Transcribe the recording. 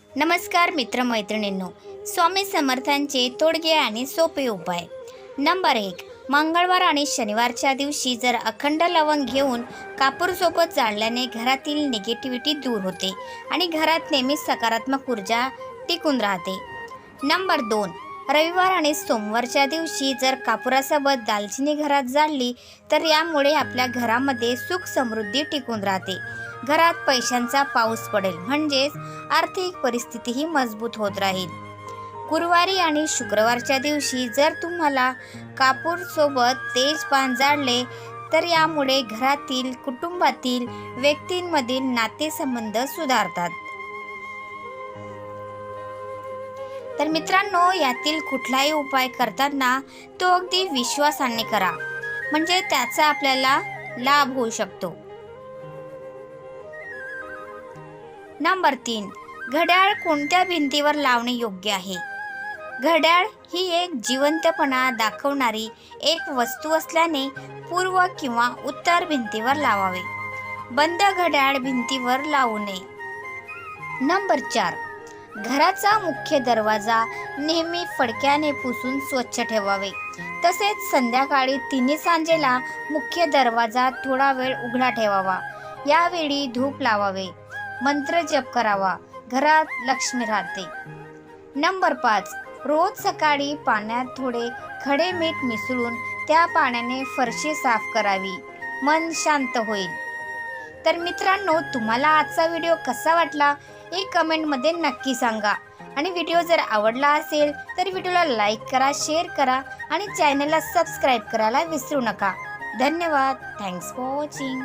नमस्कार मित्रमैत्रिणींनो, स्वामी समर्थांचे तोडगे आणि सोपे उपाय. नंबर 1. मंगळवार आणि शनिवारच्या दिवशी जर अखंड लवंग घेऊन कापूरसोबत जाळल्याने घरातील निगेटिव्हिटी दूर होते आणि घरात नेहमी सकारात्मक ऊर्जा टिकून राहते. नंबर 2. रविवार आणि सोमवारच्या दिवशी जर कापुरासोबत दालचिनी घरात जाळली तर यामुळे आपल्या घरामध्ये सुख समृद्धी टिकून राहते. घरात पैशांचा पाऊस पडेल, म्हणजेच आर्थिक परिस्थितीही मजबूत होत राहील. गुरुवारी आणि शुक्रवारच्या दिवशी जर तुम्हाला कापूरसोबत तेजपान जाळले तर यामुळे घरातील कुटुंबातील व्यक्तींमधील नातेसंबंध सुधारतात. तर मित्रांनो, यातील कुठलाही उपाय करताना तो अगदी विश्वासाने करा, म्हणजे त्याचा आपल्याला लाभ होऊ शकतो. नंबर 3. घड्याळ कोणत्या भिंतीवर लावणे योग्य आहे? घड्याळ ही एक जिवंतपणा दाखवणारी एक वस्तू असल्याने पूर्व किंवा उत्तर भिंतीवर लावावे. बंद घड्याळ भिंतीवर लावू नये. नंबर 4. घराचा मुख्य दरवाजा नेहमी फडक्याने पुसून स्वच्छ ठेवावे. तसेच संध्याकाळी तिन्ही सांजेला मुख्य दरवाजा थोडा वेळ उघडा ठेवावा. यावेळी धूप लावावे, मंत्र जप करावा. घरात लक्ष्मी राहते. नंबर 5. रोज सकाळी पाण्यात थोडे खडे मीठ मिसळून त्या पाण्याने फरशी साफ करावी. मन शांत होईल. तर मित्रांनो, तुम्हाला आजचा व्हिडिओ कसा वाटला हे कमेंटमध्ये नक्की सांगा. आणि व्हिडिओ जर आवडला असेल तर व्हिडिओला लाईक करा, शेअर करा आणि चॅनलला सबस्क्राईब करायला विसरू नका. धन्यवाद. Thanks for watching.